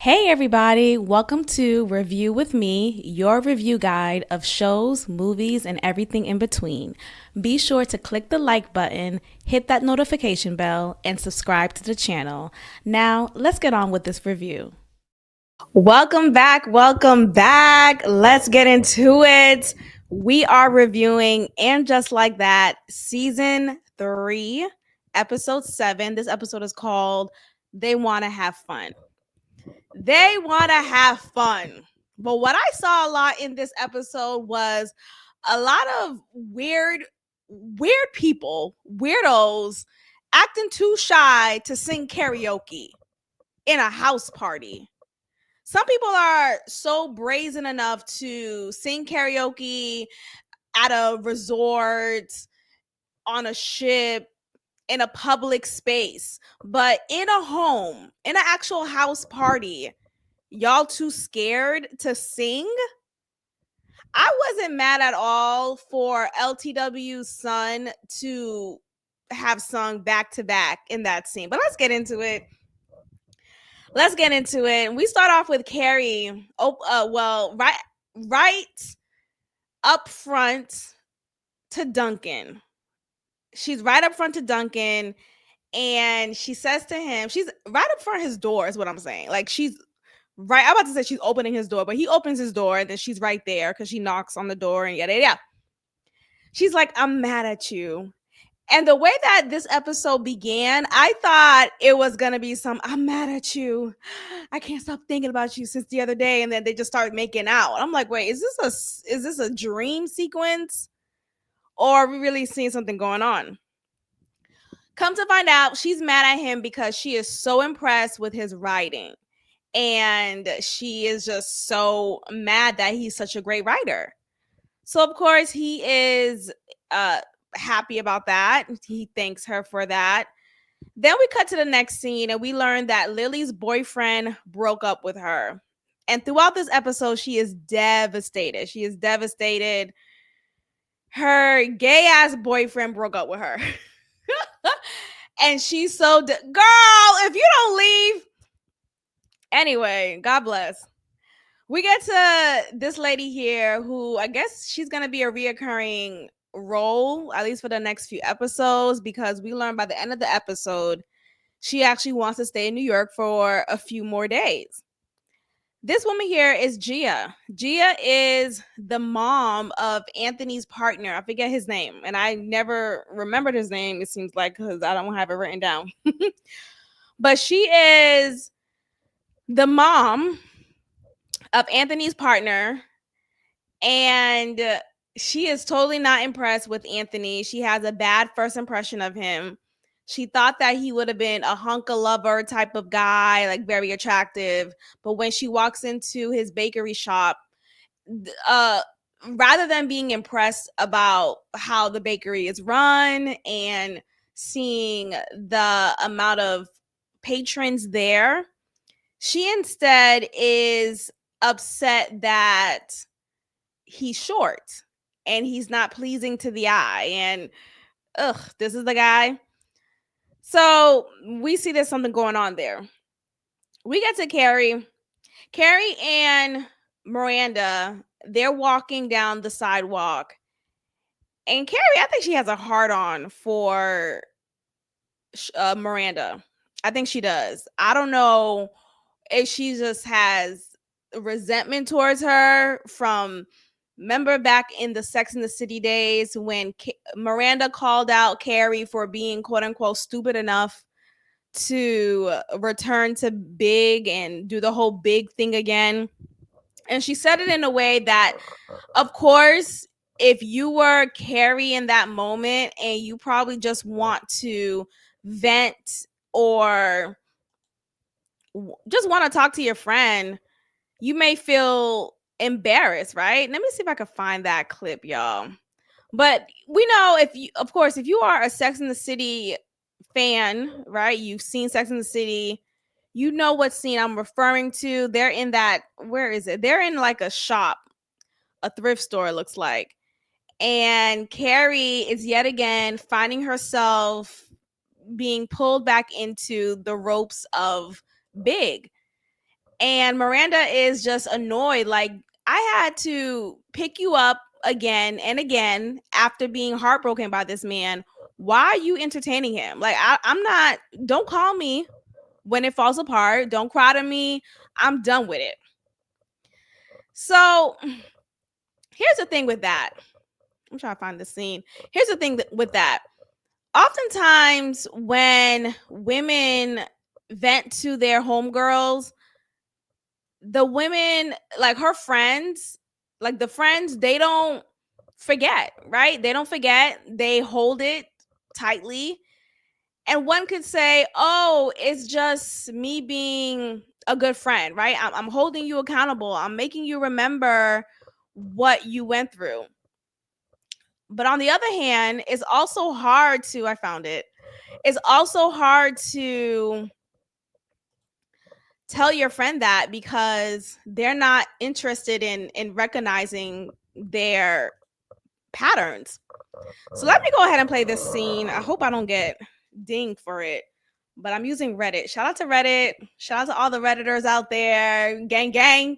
Hey everybody, welcome to Review with Me, your review guide of shows, movies, and everything in between. Be sure to click the like button, hit that notification bell, and subscribe to the channel. Now, let's get on with this review. Welcome back, welcome back. Let's get into it. We are reviewing And Just Like That, Season 3, Episode 7. This episode is called They Want to Have Fun. They want to have fun. But what I saw a lot in this episode was a lot of weird people, weirdos acting too shy to sing karaoke in a house party. Some people are so brazen enough to sing karaoke at a resort, on a ship, in a public space, but in a home, in an actual house party, y'all too scared to sing. I wasn't mad at all for LTW's son to have sung back to back in that scene, but let's get into it. We start off with Carrie. Right up front to Duncan. She's right up front to Duncan, and she says to him, she's right up front of his door, is what I'm saying. Like, she's right. I'm about to say she's opening his door, but he opens his door and then she's right there because she knocks on the door and yada yada. She's like, I'm mad at you. And the way that this episode began, I thought it was gonna be I'm mad at you. I can't stop thinking about you since the other day. And then they just start making out. I'm like, wait, is this a dream sequence? Or are we really seeing something going on? Come to find out, she's mad at him because she is so impressed with his writing. And she is just so mad that he's such a great writer. So of course he is happy about that. He thanks her for that. Then we cut to the next scene and we learn that Lily's boyfriend broke up with her. And throughout this episode, she is devastated. Her gay ass boyfriend broke up with her. And she's so girl, if you don't leave. Anyway, God bless. We get to this lady here who I guess she's going to be a reoccurring role, at least for the next few episodes, because we learn by the end of the episode, she actually wants to stay in New York for a few more days. This woman here is Gia. Gia is the mom of Anthony's partner. I forget his name, and I never remembered his name, it seems like, because I don't have it written down. But she is the mom of Anthony's partner, and she is totally not impressed with Anthony. She has a bad first impression of him. She thought that he would have been a hunk of lover type of guy, like very attractive. But when she walks into his bakery shop, uh, rather than being impressed about how the bakery is run and seeing the amount of patrons there, she instead is upset that he's short and he's not pleasing to the eye. And this is the guy. So we see there's something going on there. We get to Carrie. Carrie and Miranda, they're walking down the sidewalk. And Carrie, I think she has a hard on for Miranda. I think she does. I don't know if she just has resentment towards her from, remember back in the Sex and the City days when Miranda called out Carrie for being quote unquote stupid enough to return to Big and do the whole Big thing again. And she said it in a way that, of course, if you were Carrie in that moment and you probably just want to vent or just want to talk to your friend, you may feel embarrassed, right? Let me see if I can find that clip, y'all. But we know, if you, of course, if you are a Sex and the City fan, right? You've seen Sex and the City, you know what scene I'm referring to. They're in that, where is it? They're in like a shop, a thrift store, it looks like. And Carrie is yet again finding herself being pulled back into the ropes of Big. And Miranda is just annoyed. Like, I had to pick you up again and again after being heartbroken by this man. Why are you entertaining him? Like, I'm not, don't call me when it falls apart. Don't cry to me. I'm done with it. So here's the thing with that. I'm trying to find the scene. Here's the thing with that. Oftentimes, when women vent to their homegirls, the women, like her friends, like the friends, they don't forget, right? They don't forget. They hold it tightly. And one could say, oh, it's just me being a good friend, right? I'm holding you accountable. I'm making you remember what you went through. But on the other hand, it's also hard to, I found it, it's also hard to tell your friend that because they're not interested in recognizing their patterns. So let me go ahead and play this scene. I hope I don't get dinged for it, but I'm using Reddit. Shout out to Reddit. Shout out to all the Redditors out there. Gang, gang.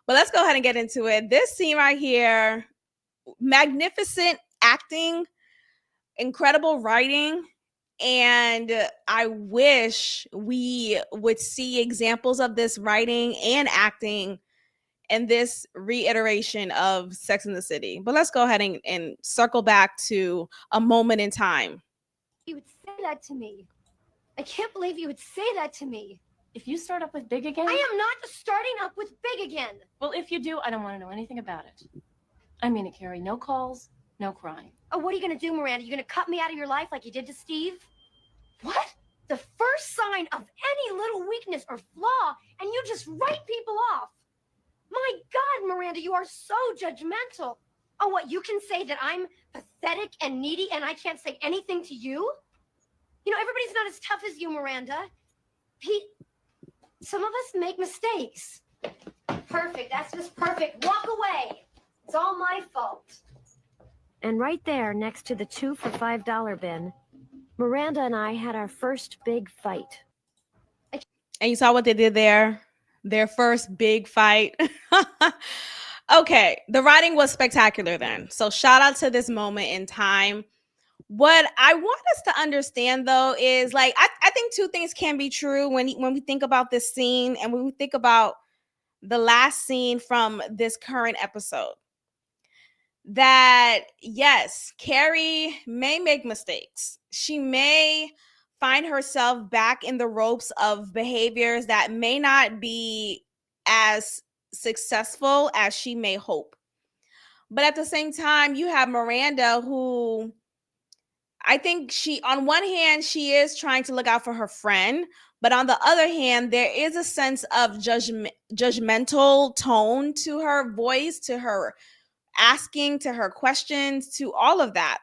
But let's go ahead and get into it. This scene right here, magnificent acting, incredible writing. And I wish we would see examples of this writing and acting in this reiteration of Sex in the City. But let's go ahead and circle back to a moment in time. You would say that to me. I can't believe you would say that to me. If you start up with Big again... I am not starting up with Big again. Well, if you do, I don't want to know anything about it. I mean it, Carrie. No calls, no crying. Oh, what are you going to do, Miranda? You going to cut me out of your life like you did to Steve? What? The first sign of any little weakness or flaw, and you just write people off. My God, Miranda, you are so judgmental. Oh, what, you can say that I'm pathetic and needy and I can't say anything to you? You know, everybody's not as tough as you, Miranda. Pete, some of us make mistakes. Perfect, that's just perfect. Walk away. It's all my fault. And right there, next to the 2 for $5 bin, Miranda and I had our first big fight. And you saw what they did there? Their first big fight. Okay, the writing was spectacular then. So shout out to this moment in time. What I want us to understand though is like I think two things can be true when we think about this scene and when we think about the last scene from this current episode. That yes, Carrie may make mistakes. She may find herself back in the ropes of behaviors that may not be as successful as she may hope. But at the same time, you have Miranda, who I think on one hand, she is trying to look out for her friend. But on the other hand, there is a sense of judgmental tone to her voice, to her asking, to her questions, to all of that.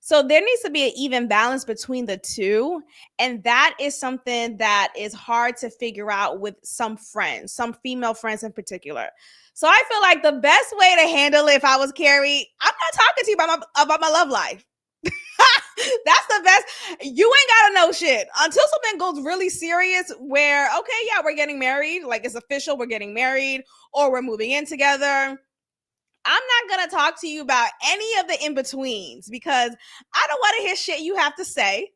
So there needs to be an even balance between the two. And that is something that is hard to figure out with some friends, some female friends in particular. So I feel like the best way to handle it if I was Carrie, I'm not talking to you about my love life. That's the best. You ain't gotta know shit until something goes really serious where, okay, yeah, we're getting married. Like it's official, we're getting married or we're moving in together. I'm not going to talk to you about any of the in-betweens because I don't want to hear shit you have to say.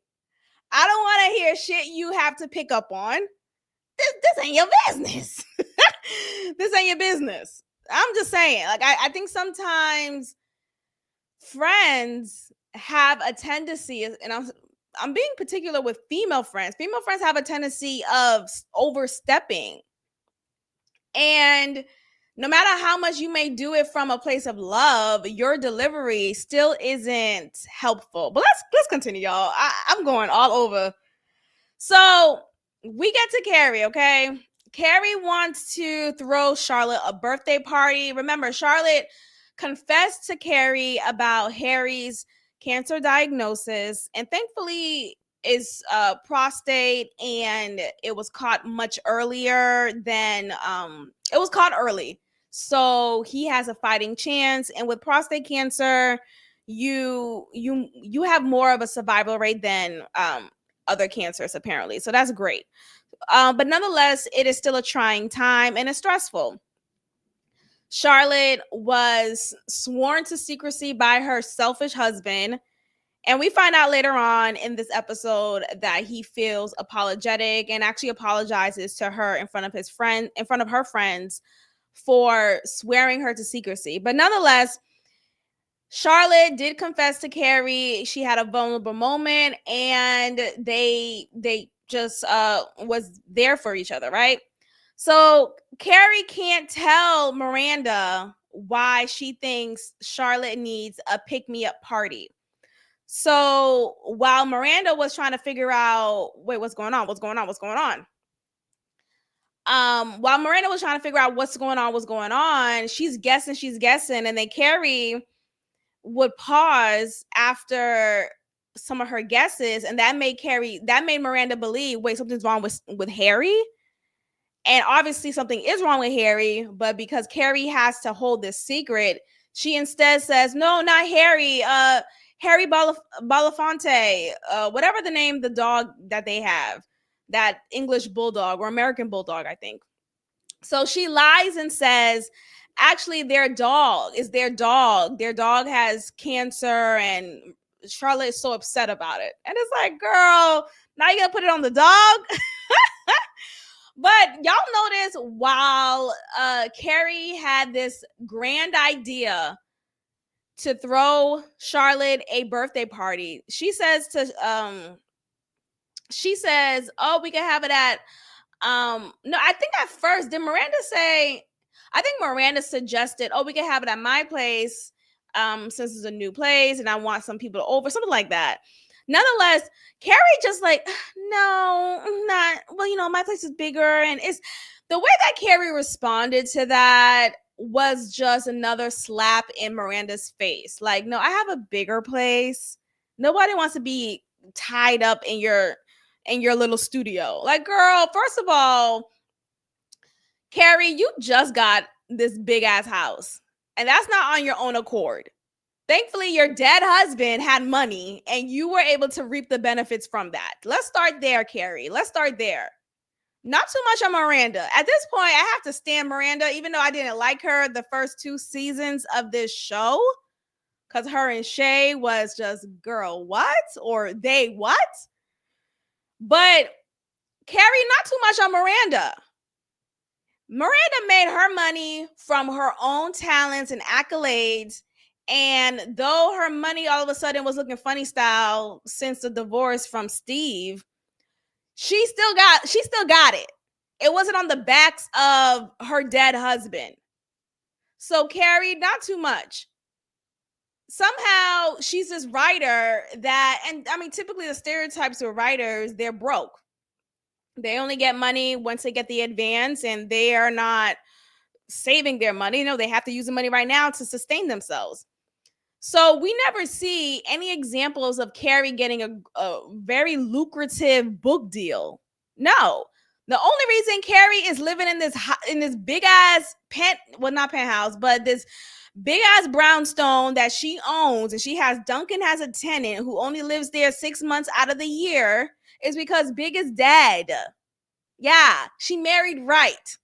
I don't want to hear shit you have to pick up on. This ain't your business. This ain't your business. I'm just saying, like, I think sometimes friends have a tendency, and I'm being particular with female friends. Female friends have a tendency of overstepping. And no matter how much you may do it from a place of love, your delivery still isn't helpful. But let's continue, y'all. I'm going all over. So we get to Carrie, okay? Carrie wants to throw Charlotte a birthday party. Remember, Charlotte confessed to Carrie about Harry's cancer diagnosis, and thankfully is prostate, and it was caught much earlier than it was caught early. So he has a fighting chance, and with prostate cancer, you have more of a survival rate than other cancers apparently. So that's great. But nonetheless, it is still a trying time and it's stressful. Charlotte was sworn to secrecy by her selfish husband. And we find out later on in this episode that he feels apologetic and actually apologizes to her in front of her friends for swearing her to secrecy. But nonetheless, Charlotte did confess to Carrie. She had a vulnerable moment and they just was there for each other, right? So Carrie can't tell Miranda why she thinks Charlotte needs a pick-me-up party. So while Miranda was trying to figure out, wait, what's going on? While Miranda was trying to figure out what's going on, she's guessing, and then Carrie would pause after some of her guesses, and that made Miranda believe, wait, something's wrong with Harry. And obviously something is wrong with Harry, but because Carrie has to hold this secret, she instead says, no, not Harry, Harry Belafonte, whatever the name, the dog that they have, that English bulldog or American bulldog, I think. So she lies and says, actually, their dog. Their dog has cancer, and Charlotte is so upset about it. And it's like, girl, now you gotta put it on the dog? But y'all notice while Carrie had this grand idea to throw Charlotte a birthday party, she says, oh, we can have it at no, I think at first, did Miranda say, I think Miranda suggested, oh, we can have it at my place, since it's a new place and I want some people over, something like that. Nonetheless, Carrie just like, no, not, well, my place is bigger. And it's the way that Carrie responded to that was just another slap in Miranda's face. Like, no, I have a bigger place. Nobody wants to be tied up in your little studio. Like, girl, first of all, Carrie, you just got this big ass house, and that's not on your own accord. Thankfully, your dead husband had money and you were able to reap the benefits from that. Let's start there, Carrie. Let's start there. Not too much on Miranda. At this point, I have to stand Miranda, even though I didn't like her the first 2 seasons of this show, because her and Shay was just, girl, what? Or they what? But Carrie, not too much on Miranda. Miranda made her money from her own talents and accolades. And though her money all of a sudden was looking funny style since the divorce from Steve, she still got it. It wasn't on the backs of her dead husband. So Carrie, not too much. Somehow she's this writer that, and I mean, typically the stereotypes of writers, they're broke. They only get money once they get the advance, and they are not saving their money. No, they have to use the money right now to sustain themselves. So we never see any examples of Carrie getting a very lucrative book deal. No. The only reason Carrie is living in this big ass not penthouse, but this big ass brownstone that she owns, and Duncan has a tenant who only lives there 6 months out of the year, is because Big is dead. Yeah, she married right.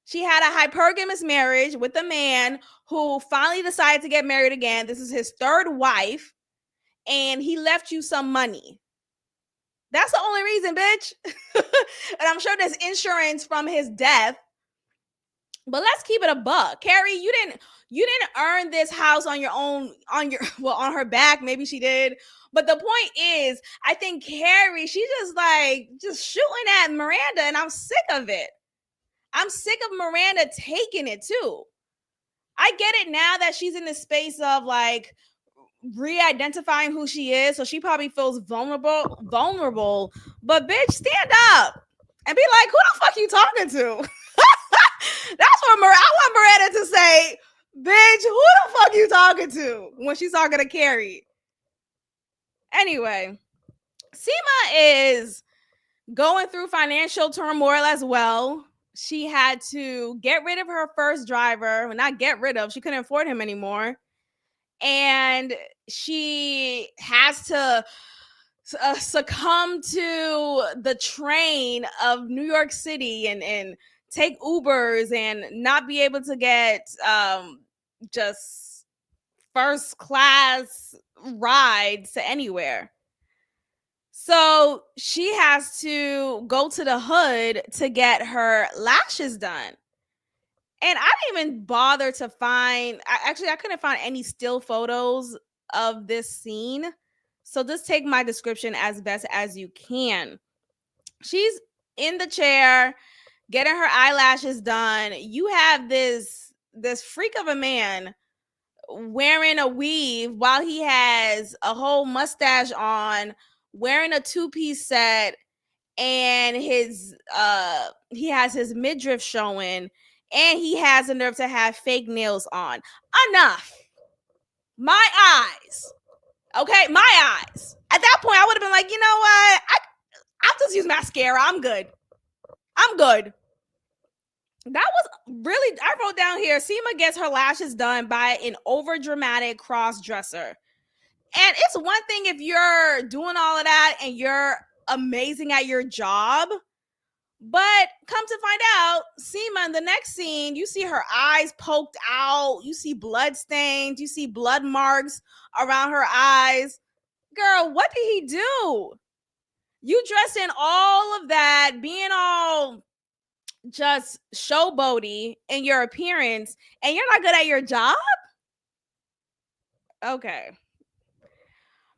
She had a hypergamous marriage with a man who finally decided to get married again. This is his 3rd wife, and he left you some money. That's the only reason, bitch. And I'm sure there's insurance from his death. But let's keep it a buck. Carrie, you didn't earn this house on your own, on her back. Maybe she did. But the point is, I think Carrie, she's just shooting at Miranda, and I'm sick of it. I'm sick of Miranda taking it too. I get it now that she's in the space of like re-identifying who she is, so she probably feels vulnerable. But bitch, stand up and be like, who the fuck you talking to? That's what I want Miranda to say, bitch, who the fuck you talking to, when she's talking to Carrie. Anyway, Seema is going through financial turmoil as well. She had to get rid of her first driver. Well, not get rid of, she couldn't afford him anymore. And she has to succumb to the train of New York City and take Ubers and not be able to get just first class rides to anywhere. So she has to go to the hood to get her lashes done. And I didn't even bother to find, I couldn't find any still photos of this scene. So just take my description as best as you can. She's in the chair getting her eyelashes done. You have this freak of a man wearing a weave while he has a whole mustache on, wearing a two-piece set, and he has his midriff showing, and he has the nerve to have fake nails on. Enough. My eyes. Okay, my eyes. At that point, I would have been like, you know what? I'll just use mascara. I'm good. That was really, I wrote down here, Seema gets her lashes done by an over dramatic cross dresser. And it's one thing if you're doing all of that and you're amazing at your job, but come to find out, Seema, in the next scene, you see her eyes poked out, you see blood stains, you see blood marks around her eyes. Girl, what did he do? You dressed in all of that, being all just showboaty in your appearance, and you're not good at your job? Okay.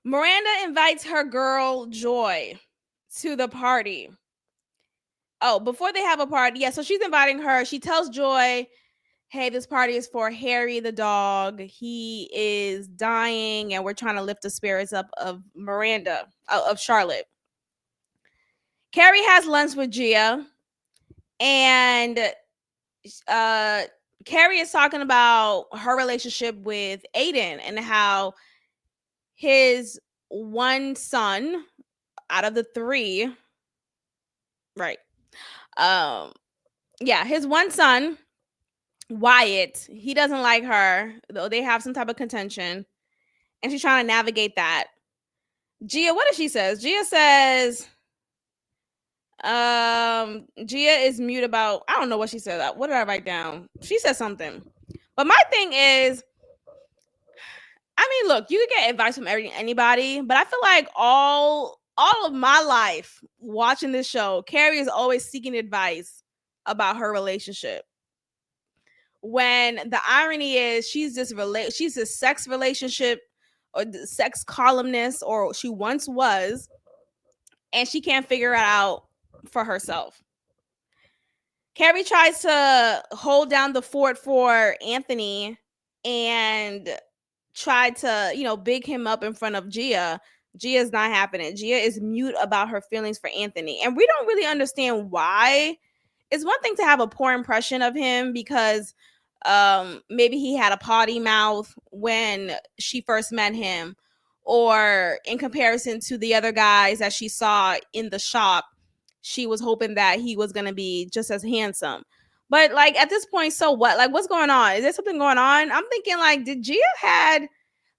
Miranda invites her girl Joy to the party. Oh, before they have a party, yeah, so she's inviting her. She tells Joy, hey, this party is for Harry the dog. He is dying, and we're trying to lift the spirits up of Miranda, of Charlotte. Carrie has lunch with Gia, and Carrie is talking about her relationship with Aiden and how his one son out of the three, right? Yeah, his one son, Wyatt, he doesn't like her, though they have some type of contention, and she's trying to navigate that. Gia, what does she says? Gia says, Gia is mute about, I don't know what she said. What did I write down? She said something. But my thing is, I mean, look, you can get advice from anybody, but I feel like all of my life watching this show, Carrie is always seeking advice about her relationship. When the irony is she's this sex relationship or sex columnist, or she once was, and she can't figure it out for herself. Carrie tries to hold down the fort for Anthony and tried to, big him up in front of Gia. Gia's not happening. Gia is mute about her feelings for Anthony. And we don't really understand why. It's one thing to have a poor impression of him because maybe he had a potty mouth when she first met him, or in comparison to the other guys that she saw in the shop, she was hoping that he was going to be just as handsome. But like at this point, so what? Like, what's going on? Is there something going on? I'm thinking, like, did Gia had,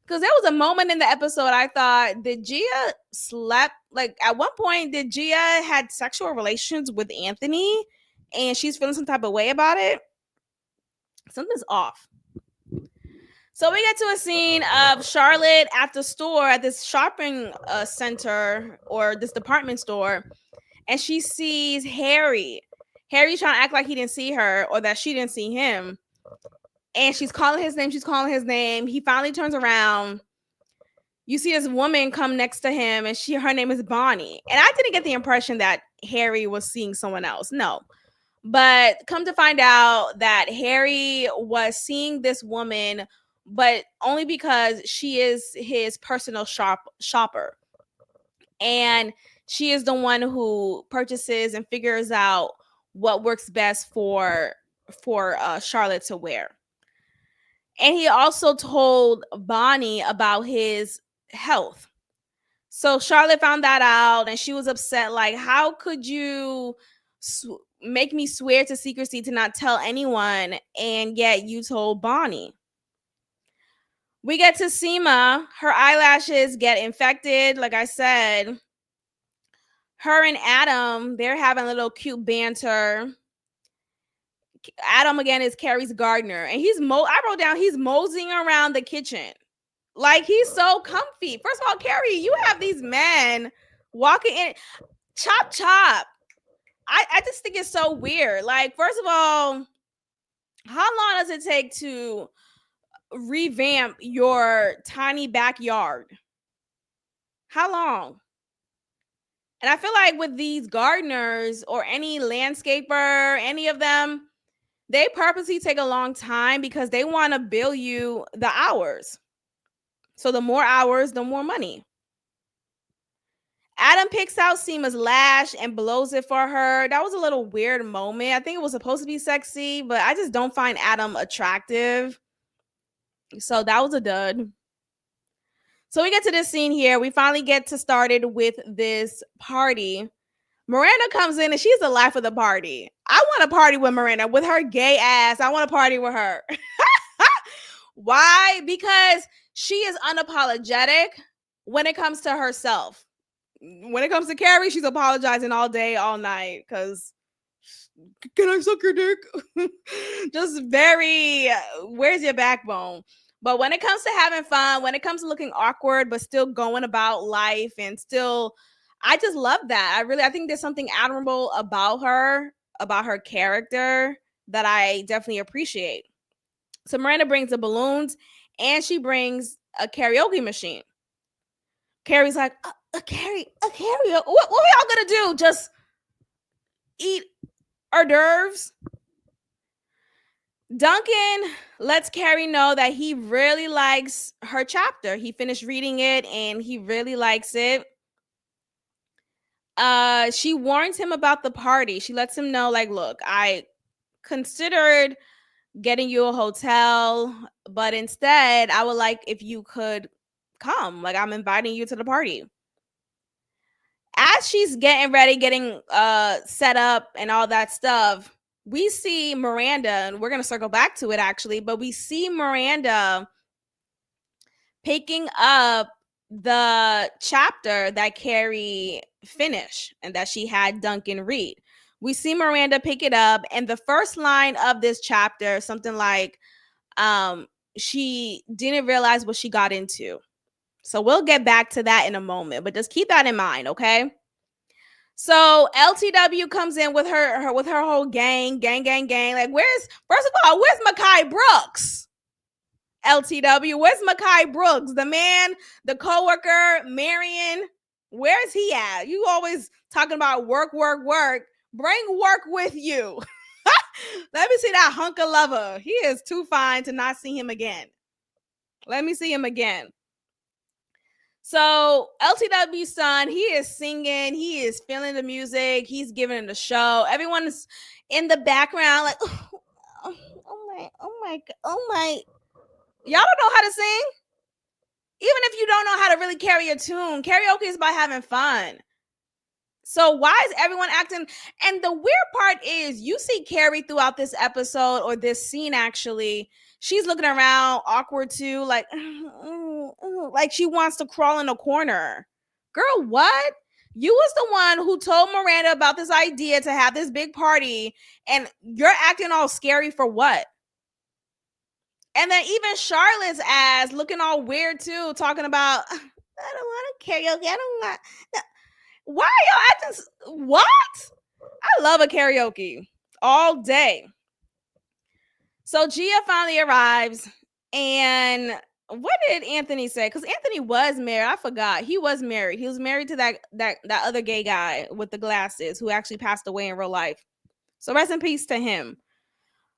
because there was a moment in the episode I thought, did Gia slept, like at one point did Gia had sexual relations with Anthony and she's feeling some type of way about it? Something's off. So we get to a scene of Charlotte at the store, at this shopping center or this department store, and she sees Harry. Harry's trying to act like he didn't see her or that she didn't see him. And she's calling his name. He finally turns around. You see this woman come next to him, and her name is Bonnie. And I didn't get the impression that Harry was seeing someone else. No. But come to find out that Harry was seeing this woman, but only because she is his personal shopper. And she is the one who purchases and figures out what works best for Charlotte to wear. And he also told Bonnie about his health. So Charlotte found that out and she was upset. Like, how could you make me swear to secrecy to not tell anyone, and yet you told Bonnie? We get to Seema. Her eyelashes get infected. Like I said, her and Adam, they're having a little cute banter. Adam again is Carrie's gardener, and I wrote down he's moseying around the kitchen. Like he's so comfy. First of all, Carrie, you have these men walking in, chop chop. I just think it's so weird. Like, first of all, how long does it take to revamp your tiny backyard? How long? And I feel like with these gardeners or any landscaper, any of them, they purposely take a long time because they want to bill you the hours. So the more hours, the more money. Adam picks out Seema's lash and blows it for her. That was a little weird moment. I think it was supposed to be sexy, but I just don't find Adam attractive. So that was a dud. So we get to this scene here. We finally get to started with this party. Miranda comes in and she's the life of the party. I want to party with Miranda with her gay ass. I want to party with her. Why? Because she is unapologetic when it comes to herself. When it comes to Carrie, she's apologizing all day, all night. Because, can I suck your dick? Just very, where's your backbone? But when it comes to having fun, when it comes to looking awkward, but still going about life and still, I just love that. I think there's something admirable about her character that I definitely appreciate. So Miranda brings the balloons and she brings a karaoke machine. Carrie's like, Carrie, what are y'all gonna do? Just eat hors d'oeuvres? Duncan lets Carrie know that he really likes her chapter. He finished reading it and he really likes it. She warns him about the party. She lets him know, like, look, I considered getting you a hotel, but instead I would like if you could come. Like, I'm inviting you to the party. As she's getting ready, getting set up and all that stuff, we see Miranda, and we're going to circle back to it actually, but we see Miranda picking up the chapter that Carrie finished and that she had Duncan read. We see Miranda pick it up, and the first line of this chapter, something like, she didn't realize what she got into. So we'll get back to that in a moment, but just keep that in mind, okay? So LTW comes in with her whole gang. Like, first of all, where's Mekhi Brooks? LTW, where's Mekhi Brooks? The man, the coworker, Marion, where's he at? You always talking about work. Bring work with you. Let me see that hunk of lover. He is too fine to not see him again. Let me see him again. So LTW's son, he is singing, he is feeling the music, he's giving it a show. Everyone's in the background like, oh my. Y'all don't know how to sing? Even if you don't know how to really carry a tune, karaoke is about having fun. So why is everyone acting? And the weird part is you see Carrie throughout this episode or this scene actually. She's looking around awkward too, like she wants to crawl in a corner. Girl, what? You was the one who told Miranda about this idea to have this big party, and you're acting all scary for what? And then even Charlotte's ass looking all weird too, talking about, I don't want to karaoke. I don't want. No. Why are y'all acting? What? I love a karaoke all day. So Gia finally arrives, and what did Anthony say? Because Anthony was married. I forgot. He was married. He was married to that other gay guy with the glasses who actually passed away in real life. So rest in peace to him.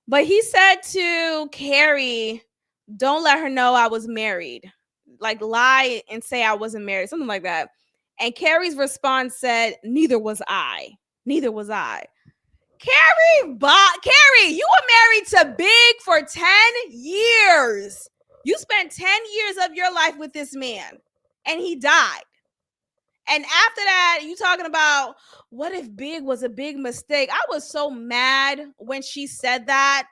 But he said to Carrie, don't let her know I was married. Like, lie and say I wasn't married. Something like that. And Carrie's response said, neither was I. Carrie, you were married to Big for 10 years. You spent 10 years of your life with this man, and he died. And after that, you talking about, what if Big was a big mistake? I was so mad when she said that.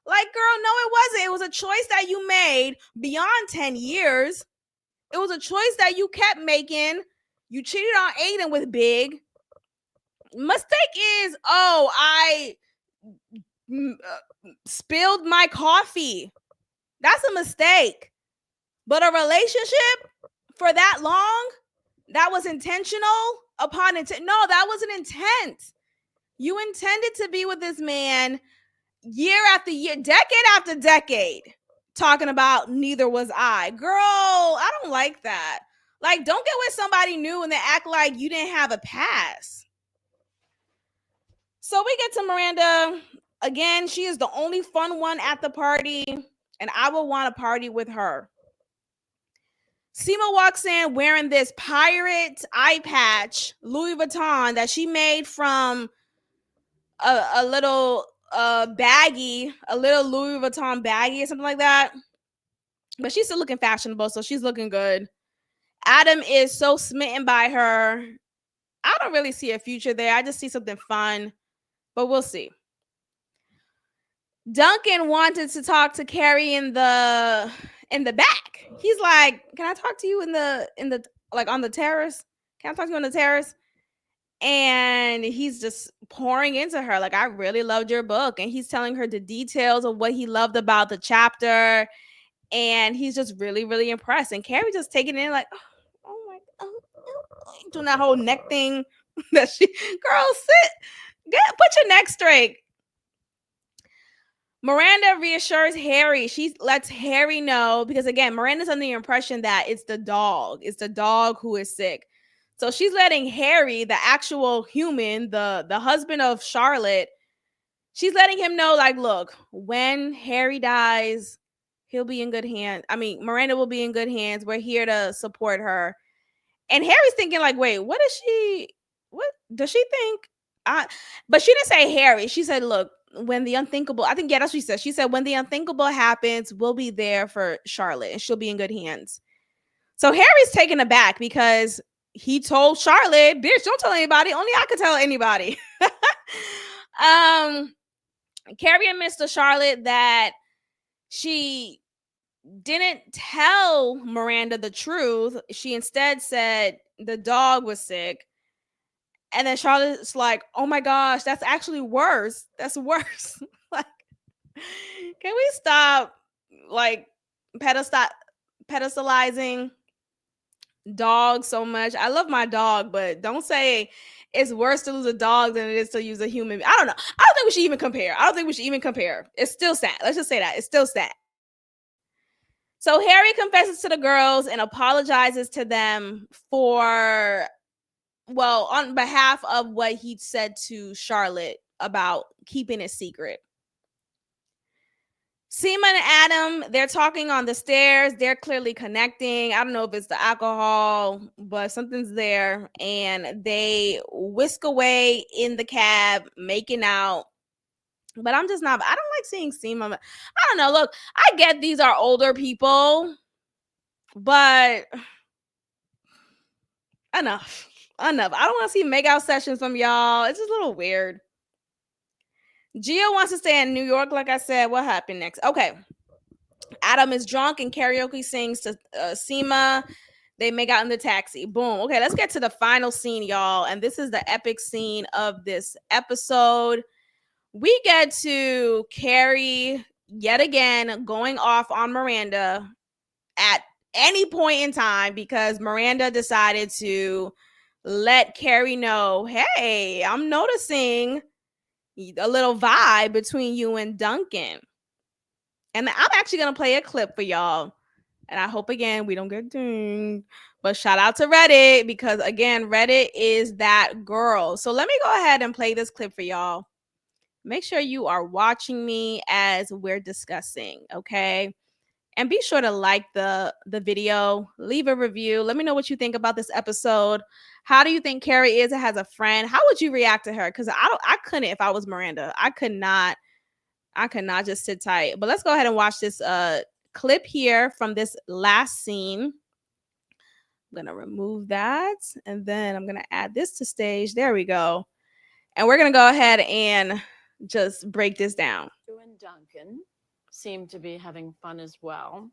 Like, girl, no, it wasn't. It was a choice that you made beyond 10 years. It was a choice that you kept making. You cheated on Aiden with Big. Mistake is, oh, I spilled my coffee. That's a mistake. But a relationship for that long, that was intentional upon intent. No, that wasn't intent. You intended to be with this man year after year, decade after decade, talking about neither was I. Girl, I don't like that. Like, don't get with somebody new and they act like you didn't have a past. So we get to Miranda. Again, she is the only fun one at the party, and I will want to party with her. Seema walks in wearing this pirate eye patch, Louis Vuitton, that she made from a little baggie, a little Louis Vuitton baggie or something like that. But she's still looking fashionable, so she's looking good. Adam is so smitten by her. I don't really see a future there. I just see something fun, but we'll see. Duncan wanted to talk to Carrie in the back. He's like, "Can I talk to you in the like on the terrace? Can I talk to you on the terrace?" And he's just pouring into her like, "I really loved your book." And he's telling her the details of what he loved about the chapter. And he's just really, really impressed. And Carrie just taking it in like, oh my, doing that whole neck thing that she, girl, put your neck straight. Miranda reassures Harry. She lets Harry know because, again, Miranda's under the impression that it's the dog. It's the dog who is sick. So she's letting Harry, the actual human, the husband of Charlotte, she's letting him know, like, look, when Harry dies, he'll be in good hands. I mean, Miranda will be in good hands. We're here to support her. And Harry's thinking, like, wait, what does she think? But she didn't say Harry. She said, look, when the unthinkable, I think, yeah, that's what she said. She said, when the unthinkable happens, we'll be there for Charlotte and she'll be in good hands. So Harry's taken aback because he told Charlotte, bitch, don't tell anybody. Only I could tell anybody. Carrie admits to Charlotte that she didn't tell Miranda the truth. She instead said the dog was sick. And then Charlotte's like, oh my gosh, that's actually worse. That's worse. Like, can we stop like pedestalizing dogs so much? I love my dog, but don't say it's worse to lose a dog than it is to use a human. I don't know. I don't think we should even compare. It's still sad. Let's just say that. It's still sad. So Harry confesses to the girls and apologizes to them for, well, on behalf of what he said to Charlotte about keeping it secret. Seema and Adam, they're talking on the stairs. They're clearly connecting. I don't know if it's the alcohol, but something's there. And they whisk away in the cab, making out. But I don't like seeing Seema. I don't know. Look, I get these are older people, but enough. I don't want to see make out sessions from y'all. It's just a little weird. Gia wants to stay in New York, like I said. What happened next? Okay. Adam is drunk and karaoke sings to Seema. They make out in the taxi. Boom. Okay, let's get to the final scene, y'all. And this is the epic scene of this episode. We get to Carrie yet again going off on Miranda at any point in time because Miranda decided to let Carrie know, hey, I'm noticing a little vibe between you and Duncan. And I'm actually going to play a clip for y'all. And I hope, again, we don't get dinged. But shout out to Reddit because, again, Reddit is that girl. So let me go ahead and play this clip for y'all. Make sure you are watching me as we're discussing, okay? And be sure to like the video, leave a review. Let me know what you think about this episode. How do you think Carrie is as a friend? How would you react to her? Because I couldn't if I was Miranda. I could not just sit tight. But let's go ahead and watch this clip here from this last scene. I'm going to remove that. And then I'm going to add this to stage. There we go. And we're going to go ahead and just break this down. You and Duncan seem to be having fun as well.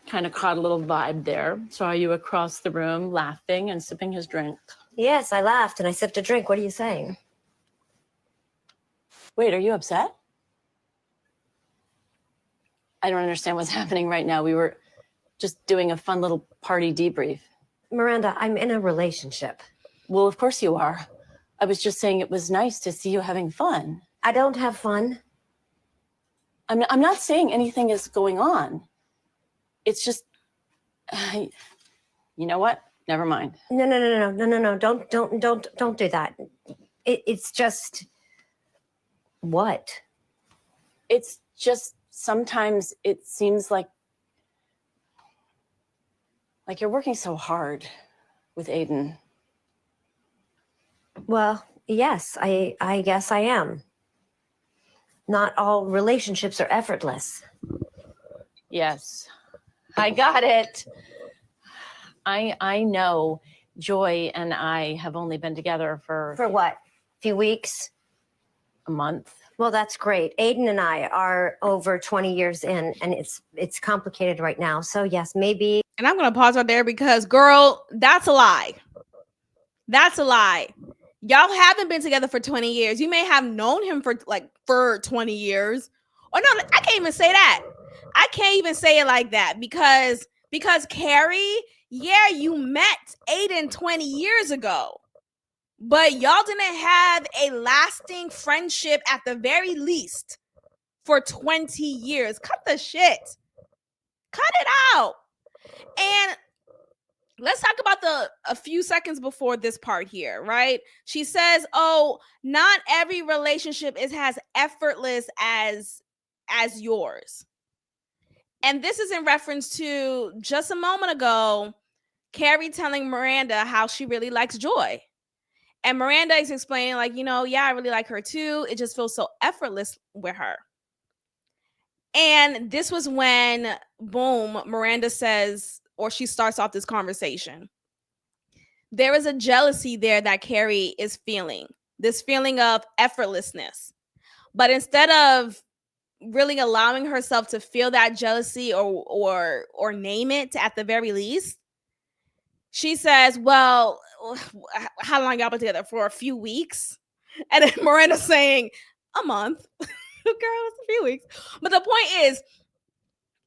Kind of caught a little vibe there. Saw you across the room laughing and sipping his drink. Yes, I laughed and I sipped a drink. What are you saying? Wait, are you upset? I don't understand what's happening right now. We were just doing a fun little party debrief. Miranda, I'm in a relationship. Well, of course you are. I was just saying it was nice to see you having fun. I don't have fun. I'm not saying anything is going on. It's just, you know what? Never mind. No. Don't do that. It's just what? It's just sometimes it seems like you're working so hard with Aiden. Well, yes, I guess I am. Not all relationships are effortless. Yes, I got it. I know Joy and I have only been together for what? A few weeks? a month. Well, that's great. Aiden and I are over 20 years in, and it's complicated right now. So yes, maybe. And I'm gonna pause right there because, girl, that's a lie. That's a lie. Y'all haven't been together for 20 years. You may have known him for 20 years. Or no, I can't even say that. I can't even say it like that because Carrie, yeah, you met Aiden 20 years ago. But y'all didn't have a lasting friendship at the very least for 20 years. Cut the shit. Cut it out. And let's talk about a few seconds before this part here, right? She says, "Oh, not every relationship is as effortless as yours." And this is in reference to just a moment ago, Carrie telling Miranda how she really likes Joy. And Miranda is explaining, yeah, I really like her too. It just feels so effortless with her. And this was when, boom, Miranda says, or she starts off this conversation. There is a jealousy there that Carrie is feeling, this feeling of effortlessness. But instead of really allowing herself to feel that jealousy or name it at the very least, she says, well, how long y'all been together? For a few weeks? And then Miranda's saying, a month. Girl, it's a few weeks. But the point is,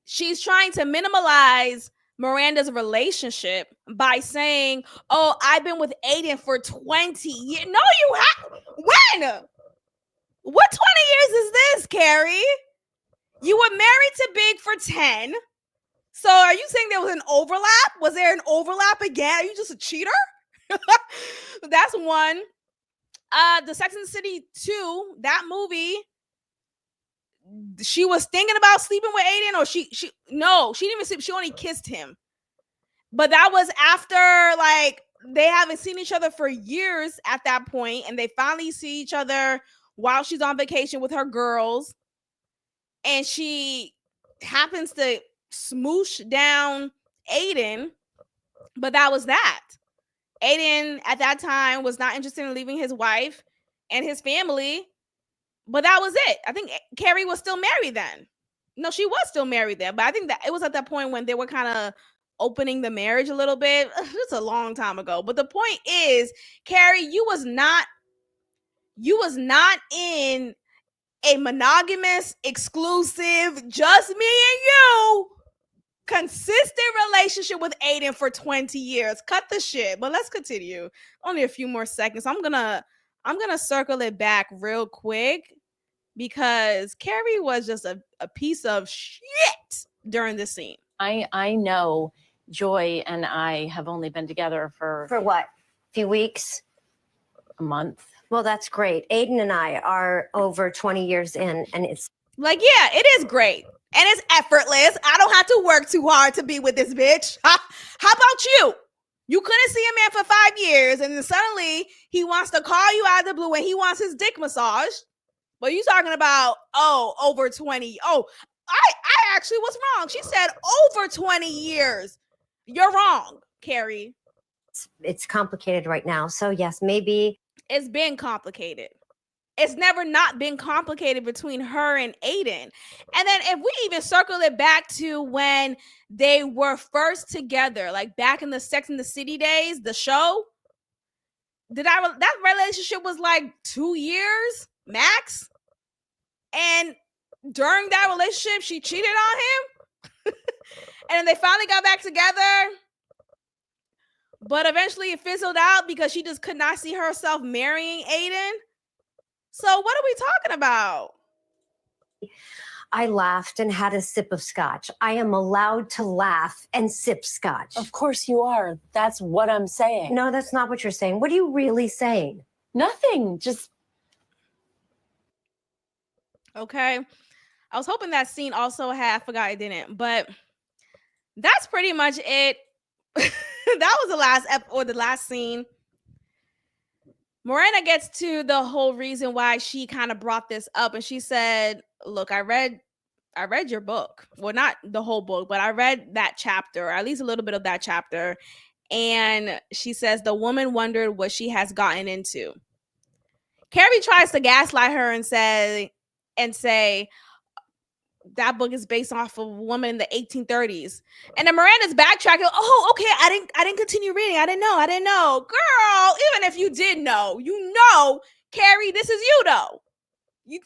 she's trying to minimize Miranda's relationship by saying, oh, I've been with Aiden for 20 years. No, you have. When? What 20 years is this, Carrie? You were married to Big for 10. So are you saying there was an overlap? Was there an overlap again? Are you just a cheater? That's one. The Sex and the City 2, that movie, she was thinking about sleeping with Aiden, or she didn't even sleep. She only kissed him. But that was after they haven't seen each other for years at that point, and they finally see each other while she's on vacation with her girls, and she happens to smoosh down Aiden, but that was that. Aiden at that time was not interested in leaving his wife and his family, but that was it. I think Carrie was still married then. No, she was still married then, but I think that it was at that point when they were kind of opening the marriage a little bit. It's a long time ago. But the point is, Carrie, you was not in a monogamous, exclusive, just me and you, consistent relationship with Aiden for 20 years. Cut the shit. But let's continue. Only a few more seconds. I'm gonna circle it back real quick because Carrie was just a piece of shit during this scene. I know Joy and I have only been together for what? A few weeks? a month. Well, that's great. Aiden and I are over 20 years in, and it's yeah, it is great. And it's effortless. I don't have to work too hard to be with this bitch. How about you? You couldn't see a man for 5 years, and then suddenly he wants to call you out of the blue and he wants his dick massaged. But you talking about, over 20. Oh, I actually was wrong. She said over 20 years. You're wrong, Carrie. It's complicated right now. So yes, maybe it's been complicated. it's never not been complicated between her and Aiden. And then if we even circle it back to when they were first together, like back in the Sex and the City days, the show, that relationship was like 2 years max. And during that relationship, she cheated on him. And then they finally got back together. But eventually it fizzled out because she just could not see herself marrying Aiden. So what are we talking about? I laughed and had a sip of scotch. I am allowed to laugh and sip scotch. Of course you are. That's what I'm saying. No, that's not what you're saying. What are you really saying? Nothing. Just okay. I was hoping that scene also had, I forgot it didn't, but that's pretty much it. That was the last scene. Miranda gets to the whole reason why she kind of brought this up, and she said, look, I read your book. Well, not the whole book, but I read that chapter, or at least a little bit of that chapter. And she says the woman wondered what she has gotten into. Carrie tries to gaslight her and say that book is based off of a woman in the 1830s. And then Miranda's backtracking. Oh, okay. I didn't continue reading. I didn't know. Girl, even if you did know, Carrie, this is you though. You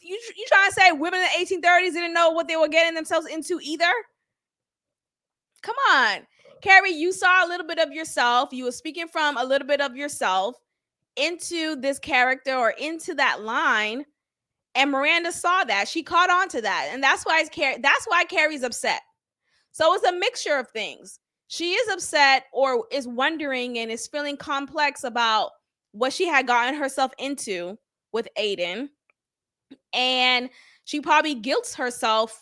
trying to say women in the 1830s didn't know what they were getting themselves into either? Come on. Carrie, you saw a little bit of yourself. You were speaking from a little bit of yourself into this character or into that line. And Miranda saw that. She caught on to that. And that's why Carrie's upset. So it's a mixture of things. She is upset or is wondering and is feeling complex about what she had gotten herself into with Aiden. And she probably guilts herself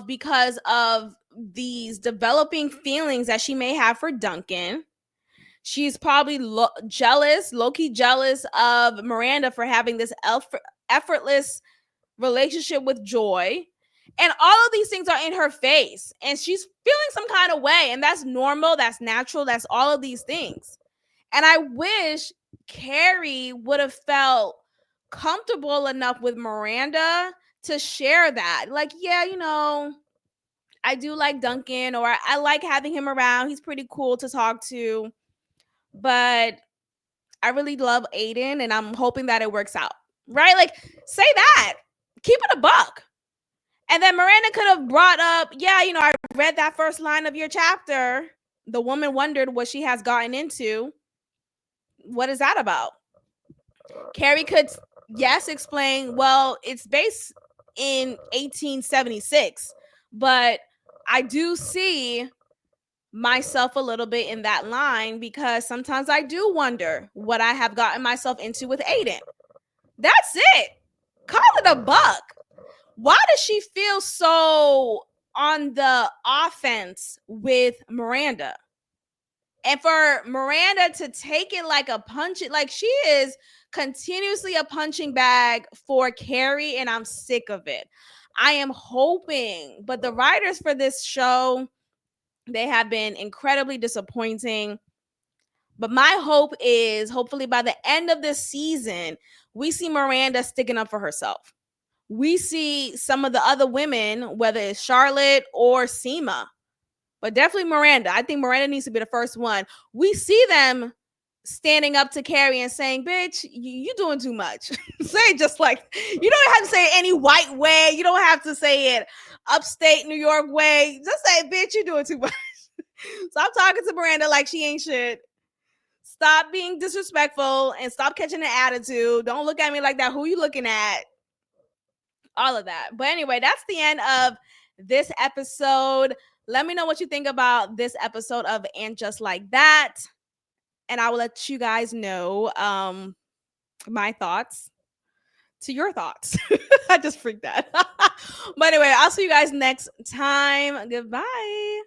because of these developing feelings that she may have for Duncan. She's probably low-key jealous of Miranda for having this effortless relationship with Joy. And all of these things are in her face. And she's feeling some kind of way. And that's normal. That's natural. That's all of these things. And I wish Carrie would have felt comfortable enough with Miranda to share that. Like, yeah, I do like Duncan, or I like having him around. He's pretty cool to talk to. But I really love Aiden, and I'm hoping that it works out. Right? Like, say that. Keep it a buck. And then Miranda could have brought up, yeah, I read that first line of your chapter. The woman wondered what she has gotten into. What is that about? Carrie could, yes, explain, well, it's based in 1876, but I do see myself a little bit in that line because sometimes I do wonder what I have gotten myself into with Aiden. That's it. Call it a buck. Why does she feel so on the offense with Miranda? And for Miranda to take it like a punch, like she is continuously a punching bag for Carrie, and I'm sick of it. I am hoping, but the writers for this show, they have been incredibly disappointing. But my hope is, hopefully by the end of this season, we see Miranda sticking up for herself. We see some of the other women, whether it's Charlotte or Seema, but definitely Miranda. I think Miranda needs to be the first one. We see them standing up to Carrie and saying, bitch, you doing too much. Say it just like, you don't have to say it any white way. You don't have to say it upstate New York way. Just say, bitch, you doing too much. Stop talking to Miranda like she ain't shit. Stop being disrespectful and stop catching an attitude. Don't look at me like that. Who you looking at? All of that. But anyway, that's the end of this episode. Let me know what you think about this episode of And Just Like That. And I will let you guys know my thoughts to your thoughts. I just freaked that. But anyway, I'll see you guys next time. Goodbye.